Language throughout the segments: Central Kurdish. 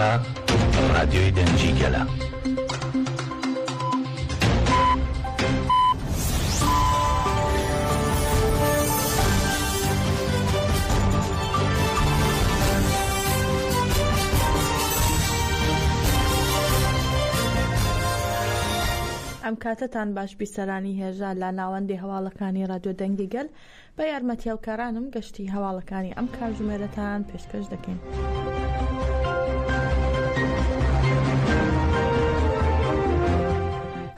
ئێستا رادیۆی دەنگی گەلە. ئەم کاتتان باش بیسەرانی هێژە لە ناوەندی هەواڵەکانی رادیۆ دەنگی گەل بە یارمەتی هاوکارانم گەشتی هەواڵەکانی ئەم کاتژمێرەتان پێشکەش دەکەین.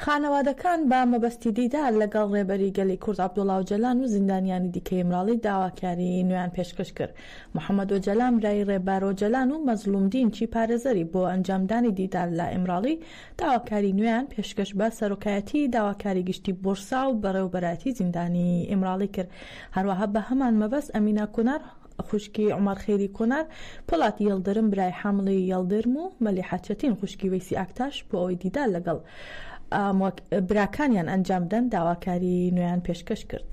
خانەوادەکان بە مەبەستی دیدار لەگەڵ ڕێبەری گەلی کورد عەبدوڵڵا ئۆجەلان و زیندانیانی دیکەی ئیمراڵی داواکاری نوێیان پێشکەش کرد. محەممەد ئۆجەلان برای ڕێبەر ئۆجەلان و مەزلومدین چی پارێزەری بۆ ئەنجامدانی دیدار لە ئیمراڵی داواکاری نوێیان پێشکەش بە سەرۆکایەتی داواکاری گشتی بورسا و بەڕێوەبەراتی زیندانی ئیمراڵی کرد. هەروەها بە هەمان مەبەست ئەمینە کونار خوشکی عمر خێری کۆنار پڵاتی یەڵدرم برای حمڵی یەڵدرم و مەلیحەچەتین خوشکی وەیسی ئاکتاش بۆ ئەوەی دیدار لەگەڵ براکانیان ئەنجامدەن داواکاری نوێیان پێشکەش کرد.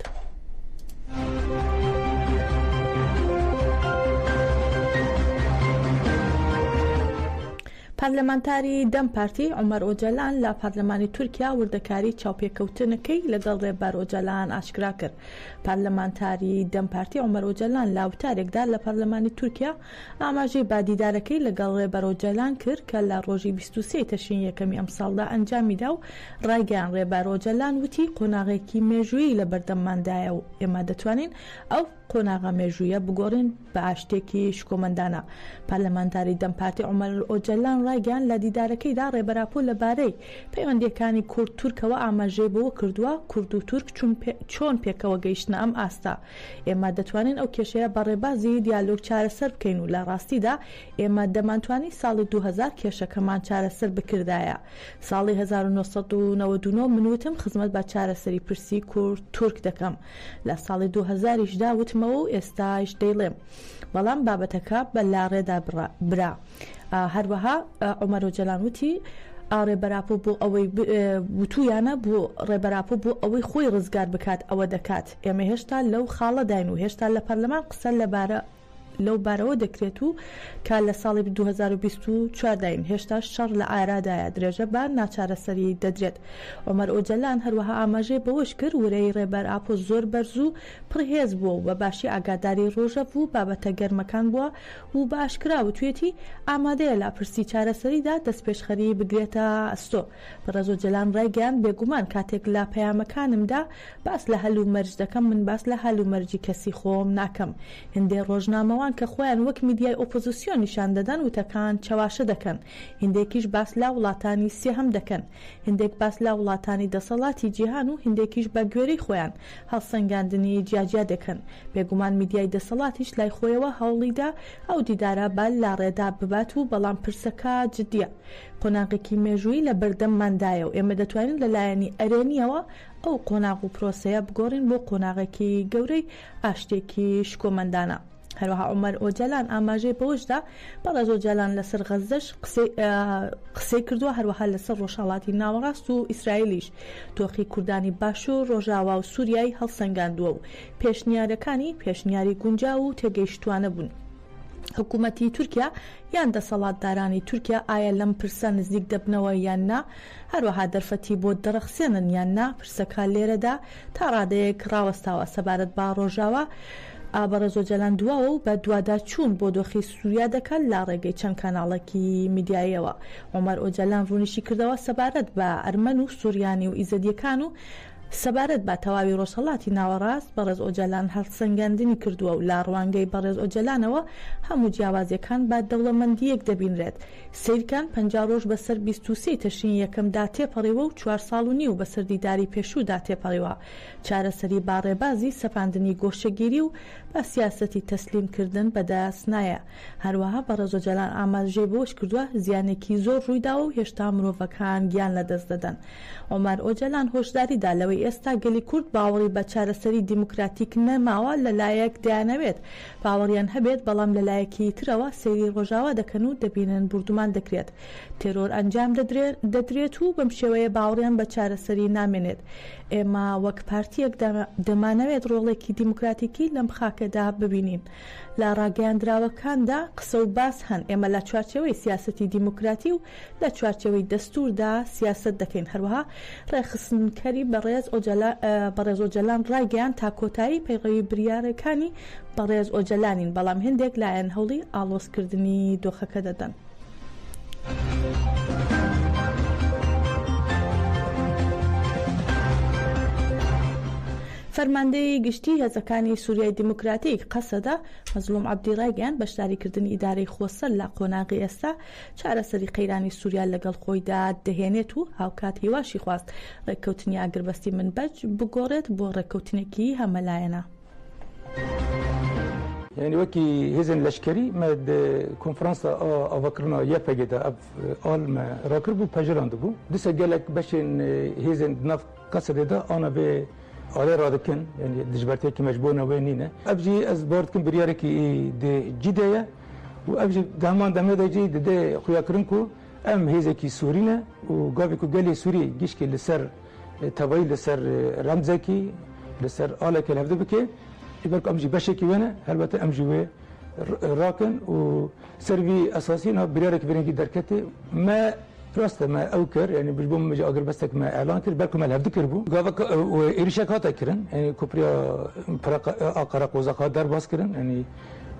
پارلەمانتاری دەم پارتی عومەر ئۆجەلان لە پارلەمانی تورکیا وردەکاری چاوپێکەوتنەکەی لەگەڵ ڕێبەر ئۆجەلان ئاشکرا کرد. پارلەمانتاری دەم پارتی عومەر ئۆجەلان لە وتارێکدا لە پارلەمانی تورکیا ئاماژەی بادیدارەکەی لەگەڵ ڕێبەر ئۆجەلان کرد کە لە ڕۆژی 23 تەشرین یەکەمی ئەم ساڵدا ئەنجامیدا و ڕایگەیان ڕێبەر ئۆجەلان وتی قۆناغێکی مێژوویی لە بەردەمماندایە و ئێمە دەتوانین ئەو قۆناغە مێژوویە بگۆڕین بە ئاشتێکی شکۆمەندانە. پارلەمانتاری دەم پارتی عومەر ئۆجەلان ڕایگەیان لە دیدارەکەیدا ڕێبەراپۆ لەبارەی پەیوەندیەکانی کورد تورکەوە ئاماژەی بەوە کردووە کورد و تورک چۆن پێکەوە گەیشتنە ئەم ئاستا. ئێمە دەتوانین ئەو کێشەیە بە ڕێبازی دیالۆگ چارەسەر بکەین و لە ڕاستیدا ئێمە دەمانتوانی ساڵی 2000 کێشەکەمان چارەسەر بکردایە. ساڵی 1999 منوتم خزمەت بە چارەسەری پرسی کورد تورک دەکەم. لە ساڵی 2000دا وتمەوە و ئێستاش دەیڵێم بەڵام بابەتەکە بە لاڕێدا برا. هەروەها عومەر ئۆجەلان وتی ڕێبەراپۆ بۆ ئەوەی وتویانە بۆ ڕێبەراپۆ بۆ ئەوەی خۆی ڕزگار بکات ئەوە دەکات. ئێمە هێشتا لەو خاڵەداین و هێشتا لە پەرلەمان قسە لەو بارەوە دەکرێت و کا لە ساڵی 2024 داین هێشتا شەڕ لە ئارادایە درێژە بە ناچارەسەری دەدرێت. عومەر ئۆجەلان هەروەها ئاماژەی بەوەش کرد ورەی ڕێبەر ئاپۆ زۆر بەرز و پڕهێز بووە و بە باشی ئاگاداری ڕۆژەڤ و بابەتە گەرمەکان بووە و باشکرا وتوێتی ئامادەیە لا پرسی چارەسەریدا دەستپێشخەری بگرێتە ئەستۆ. بەڕێز ئۆجەلان ڕایگەیان بێگومان کاتێک لا پەیامەکانمدا باس لە هەلو مەرج دەکەم من باس لە هەلو مەرجی کەسی خۆم ناکەم. هێندەی ڕۆژنامەوە کە خۆیان وەک میدیای ئۆپۆزیسیۆن نیشان دەدەن وتەکان چاواشە دەکەن. هندێکیش باس لە وڵاتانی سێهەم دەکەن. هندێک باس لە وڵاتانی دەسەڵاتی جیهان و هندێکیش بە گوێرەی خۆیان هەڵسەنگاندنی جیاجیا دەکەن. بێگومان میدیای دەسەڵاتیش لای خۆیەوە هەوڵیدا ئەو دیدارە بە لاڕێدا ببات و بەڵام پرسەکە جدیە. قۆناغێکی مێژووی لە بەردەمماندایە و ئێمە دەتوانین لەلایەنی ئەرێنیەوە ئەو قۆناغ و پرۆسەیە بگۆڕین بۆ قۆناغێکی گەورەی ئاشتێکی شکۆمەندانە. هەروەها عومەر ئۆجەلان ئاماژەی بەوەشدا بەڕێز ئۆجەلان لەسەر غەزەش قسەی کردووە هەروەها لەسەر ڕۆژهەڵاتی ناوەڕاست و ئیسرائیلیش تۆخی کوردانی باشوور ڕۆژاوا و سووریای هەڵسەنگاندووە و پێشنیاری گونجا و تێگەیشتوانە بوون. حکوومەتی تورکیا یان دەسەڵاتدارانی تورکیا ئایا لەم پرسە نزیک دەبنەوە یان نا، هەروەها دەرفەتی بۆ دەرەخسێنن یان نا. پرسەکە لێرەدا تا ڕادەیەک ڕاوەستاوە سەبارەت با ڕۆژاوا بەڕێز ئۆجەلان دواوە و بە دووادا چوون بۆ دۆخی سووریا دەکات لا ڕێگەی چەند کاناڵێکی میدیایەوە. عومەر ئۆجەلان ڕوونیشی کردەوە سەبارەت بە ئەرمەن و سووریانی و ئیزەدیەکان و سەبارەت بە تەواوی ڕۆژهەڵاتی ناوەڕاست بەڕێز ئۆجەلان هەڵسەنگاندنی کردووە و لا ڕوانگەی بەڕێز ئۆجەلانەوە هەموو جیاوازیەکان بە دەوڵەمەندیەک دەبینرێت. سیرکان 50 ڕۆژ بەسەر 23 تەشرین یەکەمدا تێپەڕیوە و 4 ساڵ و نیو بەسەر دیداری پێشوودا تێپەڕیوە. چارەسەری باڕێبازی سەپاندنی گۆشەگیری و بە سیاسەتی تەسلیمکردن بەدەست نایە. هەروەها بەڕێز ئۆجەلان ئاماژەی بۆش کردووە زیانێکی زۆر ڕوویداوە و هێشتا مرۆڤەکان گیان لەدەست دەدەن. عومەر ئۆجەلان هۆشداریدا لەوەی ئەوەی ئێستا گەلی کورد باوەڕی بە چارەسەری دیموکراتیک نەماوە لەلایەک دایانەوێت باوەڕیان هەبێت بەڵام لەلایەکی ترەوە سەیری ڕۆژاوا دەکەن و دەبینن بردومان دەکرێت تێرۆر ئەنجام دەدرێت و بەم شێوەیە باوەڕیان بە چارەسەری نامێنێت ئێمە وەک پارتیەک دەمانەوێت ڕۆڵێکی دیموکراتیکی لەم خاکەدا ببینین لە ڕاگەیاندراوەکاندا قسە و باس هەن ئێمە لە چوارچێوەی سیاسەتی دیموکراتی و لە چوارچێوەی دەستوردا سیاست دەکەین هەروەها ڕێخستنکەری بەڕێز ئۆجەلان ڕاگەیان تا کۆتایی پەیڕەوی بریارەکانی بەڕێز ئۆجەلانین بەڵام هێندێک لایەن هەوڵی ئاڵۆزکردنی دۆخەکە دەدەن. فەرماندەی گشتی هێزەکانی سووریای دیموکراتیک قەسەدا مەزلوم عەبدی ڕاگەیان بەشداریکردنی ئیدارەی خۆسەر لە قۆناغی ئێستا چارەسەری قەیرانی سووریا لەگەڵ خۆیدا دەهێنێت و هاوکات هیواشی خواست ڕێککەوتنی ئاگربەستی منبەج بگۆڕێت بۆ ڕێککەوتنێکی هەمەلایەنە. يعني وكي هزن لشكري مد كونفرنسا أفكرنا يفجدا أول ما راكبوا بجران دبوا دس جالك بشين هزن نف قصد ده أنا ب على رادكن يعني دجبرتي كي مجبورنا وينينا أبجي أزبارتكم برياركي دي جدية وأبجي دهمان دمه ده جي ده خويا كرنكو أم هزكي سورينا وقابكو جالي سوري جيشكي لسر تبعي لسر رمزكي لسر آلك الهفده بكي يبقى أمجي بشكي وانا هلبته أمجي راكن وسربي أساسي إنه بريارك برينكي دركتي ما راسته ما أوكر يعني بجبوم مجي أقر بستك ما إعلان كر بالكم الهفد كربو قابك وإيرشاك هاتا كرن يعني كوبريا أقرق وزاقات در باس كرن يعني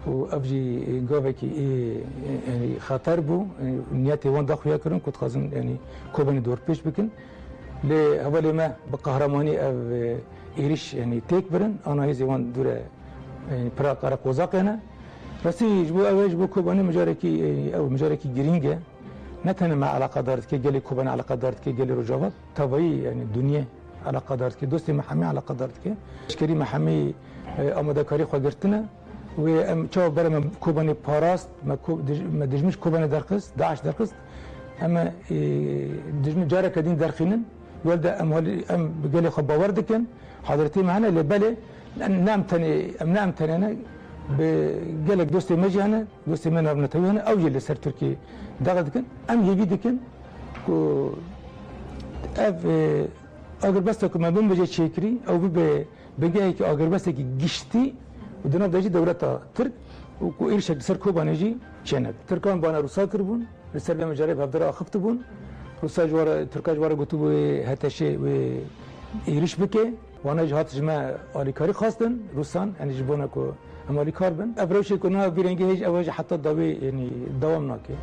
وأبجي قابك يعني خطر بو يعني نياتي وان داخويا كرن كنت خازن يعني كوباني دور بيش بكن لهولي ما بقهرماني أو إيرش يعني تيك برن أنا هزي وان دورة يعني برا قرق وزاقنا راسي جبو أول جبو كوباني مجاركي أو مجاركي جرينجة نتنه مع علاقة دارت كي جالي كوباني علاقة دارت كي جالي رجاوات طبيعي يعني الدنيا علاقة دارت كي دوستي محمي علاقة دارت كي شكري محمي أمدا كاري خواجرتنا وام تشاو برا من كوباني باراست ما دجمش كوباني درقست داعش درقست أما دجم جارة كدين درخينن والده ام بقالي خب باوردكن حضرتي معنا اللي بالي نام تاني انا بقالك دوستي مجي انا دوستي من ابنتوي انا او اللي سر تركي دغدكن ام يبيدكن كو اف اگر بس ما بين بجي شكري او بجاي كي اگر بس كي جشتي ودنا دجي دولتا ترك وكو ايرشك سر كوبانجي شنب تركان بانا روسا كربون رسال مجارب هبدرا خفتبون روسا جوار تركا جوار قطب هتشي و ايرش بكي وانا جهات جماع آلیکاری خواستن روسان یعنی جبونا کو هم آلیکار بن ابروشی کنه بیرنگی هیچ اواج حتی داوی یعنی دوام ناکه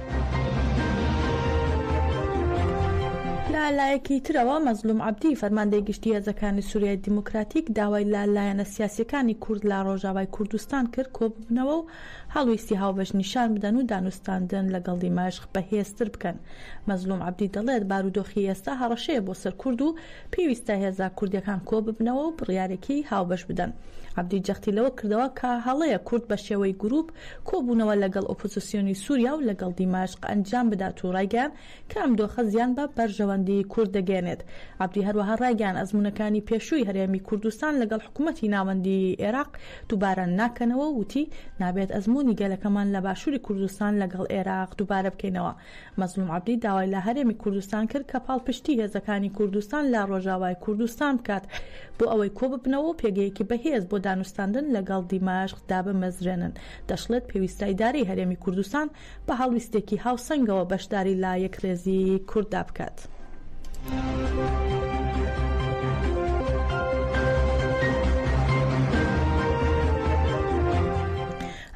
لایەکی ترەوە مەزلوم عەبدی فەرماندەی گشتی هێزەکانی سووریای دیموکراتیک داوای لایەنە سیاسیەکانی کورد لە ڕۆژاوای کوردستان کرد کۆببنەوە و هەڵویستی هاوبەش نیشان بدەن و دانوستاندن لەگەڵ دیمەشق بەهێزتر بکەن. مەزلوم عەبدی دەڵێت بارودۆخی ئێستا هەڕەشەیە بۆ سەر کورد و پێویستە هێزە کوردیەکان کۆببنەوە و بڕیارێکی هاوبەش بدەن. عەبدی جەختی لەوە کردەوە کە هەڵەیە کورد بە شێوەی گروپ کۆبوونەوە لەگەڵ ئۆپۆزیسیۆنی سووریا و لەگەڵ دیمەشق ئەنجام بدات و ڕایگەیان کە ئەم دۆخە زیان بە بەرژەوەندی کورد دەگەێنێت. عەبدی هەروەها ڕایگەیان ئەزموونەکانی پێشووی هەرێمی کوردستان لەگەڵ حکوومەتی ناوەندی عێراق دووبارە ناکەنەوە وتی نابێت ئەزموونی گەلەکەمان لە باشووری کوردستان لەگەڵ عێراق دووبارە بکەینەوە. مەزلوم عەبدی داوای لە هەرێمی کوردستان کرد کە پاڵپشتی هێزەکانی کوردستان لە ڕۆژاوای کوردستان بکات بۆ ئەوەی کۆببنەوە و پێگەیەکی بەهێز بۆ دانوستاندن لەگەڵ دیمەشق دابمەزرێنن. دەشڵێت پێویستە ئیدارەی هەرێمی کوردستان بە هەڵویستێکی هاوسەنگەوە بەشداری لا یەکڕێزی کورددا بکات.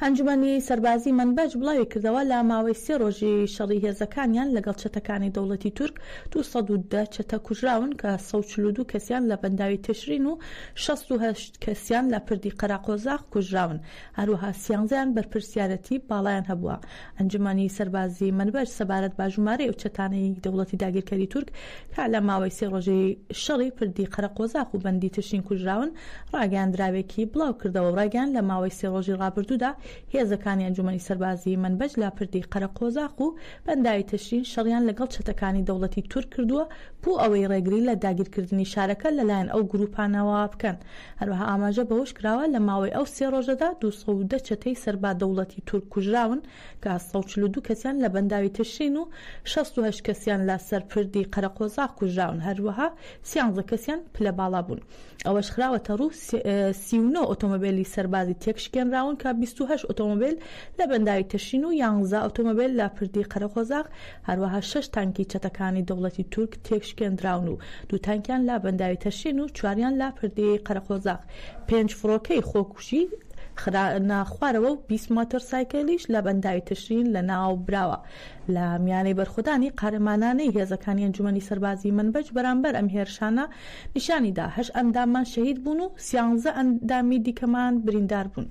ئەنجومەنی سەربازی منبەج بڵاوی کردەوە لە ماوەی 3 ڕۆژی شەڕی هێزەکانیان لەگەڵ چەتەکانی دەوڵەتی تورک 210 چەتە کوژراون کە 142 کەسیان لە بەنداوی تشرین و 68 کەسیان لە پردی قەراقۆزاق کوژراون. هەروەها 13 بەرپرسیارەتی باڵایان هەبووە. ئەنجومەنی سەربازی منبەج سەبارەت بە ژمارەی و چەتانەی دەوڵەتی داگیرکەری تورک کە لە ماوەی 3 ڕۆژی شەڕی پردی قەراقۆزاق و بەندی تشرین کوژراون ڕاگەیاندراوێکی بڵاو کردەوە و ڕاگەیان لە ماوەی 3 ڕۆژی ڕابردوودا هێزەکانی ئەنجومەنی سەربازی منبەج لا پردی قەرەقۆزاق و بەنداوی تەشرین شەڕیان لەگەڵ چەتەکانی دەوڵەتی تورک کردووە بۆ ئەوەی ڕێگری لە داگیرکردنی شارەکە لەلایەن ئەو گروپانەوە بکەن. هەروەها ئاماژە بەوەش کراوە لە ماوەی ئەو 3 ڕۆژەدا 210 چەتەی سەربا دەوڵەتی تورک کوژراون کە 142 کەسیان لە بەنداوی تەشرین و 68 کەسیان لە سەرپردی قەرەقۆزاق کوژراون. هەروەها 13 کەسیان پلە باڵا بوون. ئەوەش خراوەتە ڕوو 39 ئۆتۆمۆبیلی سەربازی تێکشکێنراون کە 28 ئۆتۆمۆبیل لە بەنداوی تەشرین و 11 ئۆتۆمۆبیل لە پردی قەرەقۆزاق، هەروەها 6 تانکی چەتەکانی دەوڵەتی تورک تێکشکێنراون و 2 تانکیان لە بەنداوی تەشرین و 4یان لە پردی قەرەقۆزاق. 5 فڕۆکەی خۆکوژی ناخوارەوە و 20 مۆتۆر سایکلیش لە بەنداوی تەشرین لە ناو براوە. لە میانەی بەرخۆدانی قارەمانانەی هێزەکانی ئەنجومەنی سەربازی منبەج بەرامبەر ئەم هێرشانە نیشانیدا 8 ئەنداممان شەهید بوون و 13 ئەندامی دیکەمان بریندار بوون.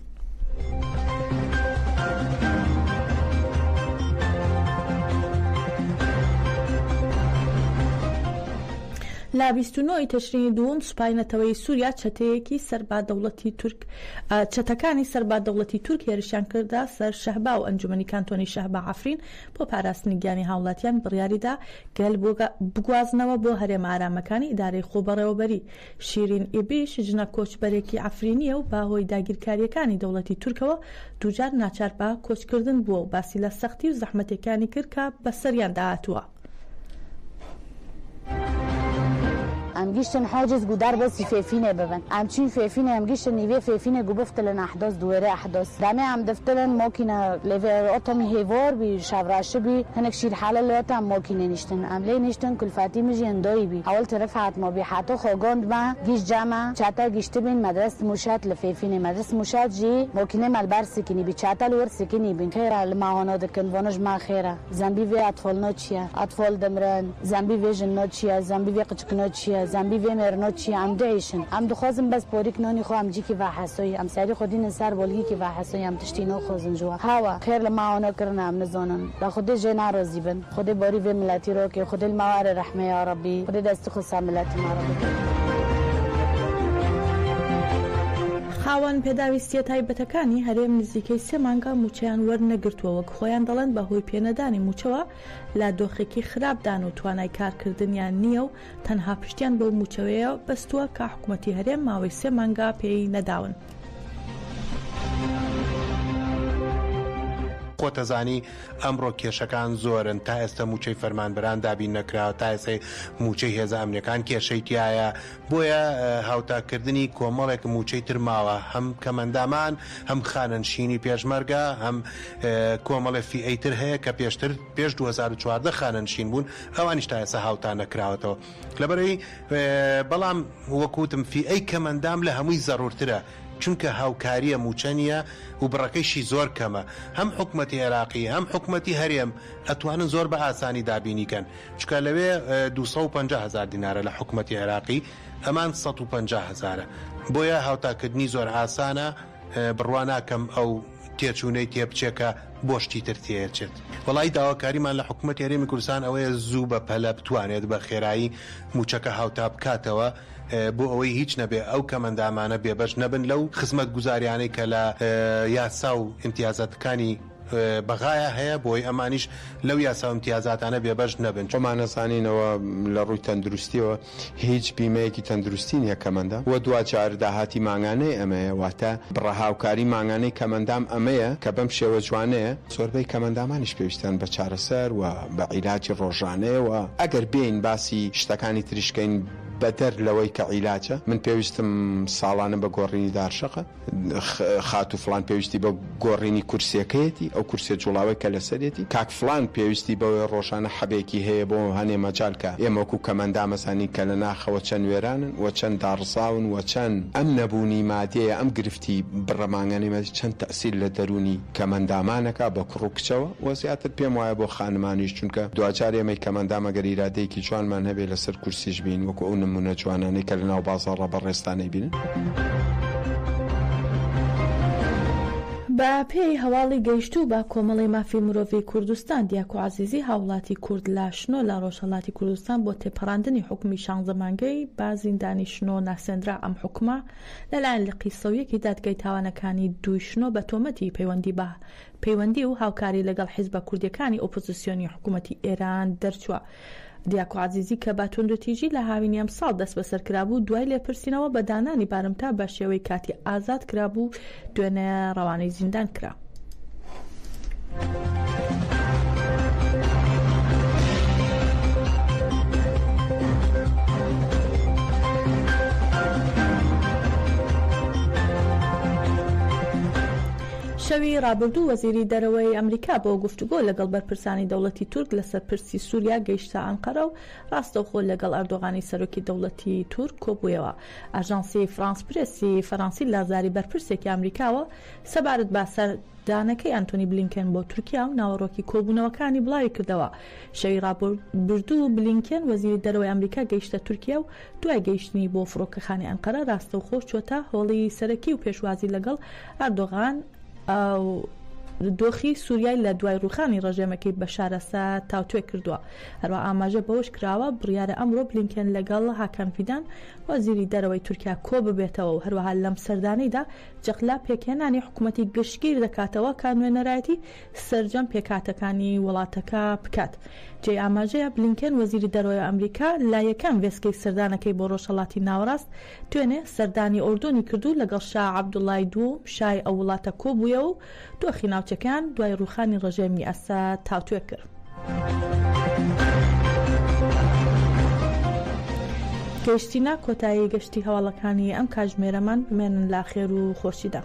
لا 29 تشرینی دووەم سوپاینەتەوەی سووریا چەتەیەکی سەربا دەوڵەتی تورک چەتەکانی سەربا دەوڵەتی تورک هێرشیان کردا سەر شەهبا و ئەنجومەنی کانتۆنی شەهبا عەفرین بۆ پاراستنی گیانی هاوڵاتیان بڕیاریدا گەل بگوازنەوە بۆ هەرێمە ئارامەکانی ئیدارەی خۆبەڕێوەبەری. شیرین ئیبیش ژنە کۆچبەرێکی عەفرینیە و باهۆی داگیرکاریەکانی دەوڵەتی تورکەوە دووجار ناچار بە کۆچکردن بووە و باسی لە سەختی و زەحمەتەکانی کرد کە بەسەریان داهاتووە. ام گیشتن حاجز گودار بس فیفینه ببن ام چین فیفینه ام گیشتن نیوه فیفینه گو بفتلن احداث دوره احداث دامه ام دفتلن ماکینه لیوه اتمی هیوار بی شوراشی بی هنک شیر حاله لوتا ام ماکینه نشتن ام لی نشتن کل فاطمه جی اندایی بی اول طرف حت ما بی حتی خوگاند ما گیش جمع چاتا گیشته بین مدرسه مشات لفیفینه مدرسه مشات جی ماکینه ملبر سکنی بی چاتا لور سکنی بین خیره المعانات کن وانج ما خیره زنبی و اطفال نوچیه اطفال دمرن زنبی و جن نوچیه زنبی و قچک نوچیه زنبی و مرنو چی ام دایشن ام دخوازم بس پوریک نانی خو ام جی کی و حسوی ام سری خودین سر بولگی کی و حسوی ام تشتینو خوازن جوا هوا خیر لما اونا کرنا ام نزونن لا خود جه ناراضی بن خود باری و ملتی رو که خود الموار رحمه یا ربی خود دست خو ملتی ما ربی. خاوەن پێداویستیە تایبەتەکانی هەرێم نزیکەی 3 مانگە موچەیان وەرنەگرتووە وەک خۆیان دەڵێن بەهۆی پێنەدانی موچەوە لا دۆخێکی خراپدان و توانای کارکردنیان نییە و تەنها پشتیان بەو موچەوەیە بەستووە کە حکوومەتی هەرێم ماوەی 3 مانگە پێی نەداون. خۆتەزانی ئەمڕۆ کێشەکان زۆرن تا ئێستا موچەی فەرمانبەران دابین نەکراوە تا ئێستا موچەی هێزە ئەمنیەکان کێشەی تایە بۆیە هاوتاکردنی کۆمەڵێک موچەی ترماوە هەم کەمەندامان هەم خانەنشینی پێشمەرگە هەم کۆمەڵێ فیئەی تر هەیە کە پێشتر پێش 2014 خانەنشین بوون ئەوانیش تا ئێستا هاوتا نەکراوەتەوە لەبەرەوەی بەڵام وەکوتم فیئەی کەمەندام لە هەمووی زەڕورترە چونکە هاوکاریە موچەنیە و بڕەکەیشی زۆر کەمە هەم حکومەتی عێراقی هەم حکومەتی هەرێم ئەتوانن زۆر بە ئاسانی دابینیکەن چکە لەوێ 250,000 دینارە لە حکومەتی عێراقی ئەمان 150,000 بۆیە هاوتاکردنی زۆر ئاسانە بڕواناکەم ئەو تێچوونەی تێبچێکە بۆشتی تر تێچێت. وڵی داواکاریمان لە حکومەتی هەرێمی کوردستان ئەوەیە زوو بە پەلە بتوانێت بە خێرایی موچەکە هاوتا بکاتەوە بۆ ئەوەی هیچ نەبێ ئەو کەمەندامانە بێبەش نەبن لەو خزمەت گوزاریانەی کە لە یاسا و امتیازاتەکانی بەغایە هەیە بۆی ئەمانیش لەو یاسا و امتیازاتانە بێبەش نەبن. خۆمانەزانینەوە لە ڕووی تەندروستیەوە هیچ بیمەیەکی تەندروستی نیە کەمەندە وە دوچار داهاتی ماگانەی ئەمەیە واتە بڕەهاوکاری ماگانەی کەمەندام ئەمەیە کە بەم شێوە جوانەیە زۆربەی کەمەندامانیش پێویستیان بە چارەسەر و بە عیلاجی ڕۆژانەیەوە ئەگەر بین باسی شتەکانی تریشکەین بەتەر لەوەی کە عیلاجە من پێویستم ساڵانە بە گۆڕینی دارشەقە خات و فلان پێویستی بە گۆڕینی کورسەکەیەتی ئەو کورسێ جوڵاوی کە لەسەرێتی کاک فلان پێویستی بەوەی ڕۆژانە حەبێکی هەیە بۆ هەنێ مەجال کە ئێمەکو کەمەندامەزانی کە لە ناخەوە چەند وێرانن و چەند داڕزاون و چەند ئەم نەبوونی مادەیە ئەم گرفتی بڕەمانگەنی چەند تەسیل لە دەرونی کەمەندامانەکە بە کوڕووکچەوە وە زیاتر پێم وایە بۆ خانمانیش چونکە دوجار ئێمەی کەمەندامەگەر ئیرادەیەکی جوانمان هەبێ لەسەر کورسیش بین وەکو ئەو نمونە جوانانەی کە لە ناو بازاڕە بەڕێستانەی بینن. بە پێی هەواڵی گەیشتوو بە کۆمەڵی مافی مرۆڤی کوردستان دیاکۆ عەزیزی هاوڵاتی کورد لە شنۆ لە ڕۆژهەڵاتی کوردستان بۆ تێپەڕاندنی حکومی 16 مانگەی با زیندانی شنۆ ناسێنرا ئەم حکومە لەلایەن لقی سەویەکی دادگای تاوانەکانی دووی شنۆ بە تۆمەتی پەیوەندی و هاوکاری لەگەڵ حیزبە کوردیەکانی ئۆپۆزیسیۆنی حکوومەتی ئێران دەرچووە. دیاکۆ عەزیزی کە بە توندوتیژی لە هاوینی ئەم ساڵ دەست بەسەر کرابوو دوای لێپرسینەوە بە دانانی بارمتا بە شێوەی کاتی ئازاد کرابوو دوێنێ ڕەوانەی زیندان کرا. شەوی ڕابردوو وەزیری دەرەوەی ئەمریکا بۆ گفتوگۆ لەگەڵ بەرپرسانی دەوڵەتی تورک لەسەر پرسی سووریا گەیشتە ئەنقەرە و ڕاستەوخۆ لەگەڵ ئەردۆغانی سەرۆکی دەوڵەتی تورک کۆبوویەوە. ئاژانسی فرانس پرسی فەڕەنسی لازاری بەرپرسێکی ئەمریکاوە سەبارەت بە سەردانەکەی ئەنتۆنی بلینکن بۆ تورکیا و ناوەڕۆکی کۆبوونەوەکانی بڵاوی کردەوە. شەوی ڕابردوو بلینکن وەزیری دەرەوەی ئەمریکا گەیشتە تورکیا و دوای گەیشتنی بۆ فڕۆکەخانی ئەنقەرە ڕاستەوخۆ چۆتە هۆڵی سەرەکی و پێشوازی لەگەڵ ئەردۆغان دۆخی سووریای لە دوای ڕوخانی ڕژێمەکەی بەشار ئەساد تاوتوێ کردووە. هەروە ئاماژە بەوەش کراوە بڕیارە ئەمڕۆ بلینکن لەگەڵ هاکان فیدان وەزیری دەرەوەی تورکیا کۆ ببێتەوە و هەروەها لەم سەردانەیدا جەقلا پێکهێنانی حکوومەتی گشتگیر دەکاتەوە کانوێنەرایەتی سەرجەم پێکاتەکانی وڵاتەکە بکات. جێ ئاماژەیە بلینکن وەزیری دەرەوەی ئەمریکا لایەکەم وێستگەی سەردانەکەی بۆ ڕۆژهەڵاتی ناوەڕاست دوێنێ سەردانی ئۆردۆنی کردو لەگەڵ شا عەبدوڵای دووم شای ئەو وڵاتە کۆبوویەوە و دۆخی ناوچەکان دوای ڕوخانی ڕژێمی ئەساد تاوتوێ کرد. گەیشتینە کۆتایی گەشتی هەواڵەکانی ئەم کاتژمێرەمان بمێنن لا خێر و خۆشیدا.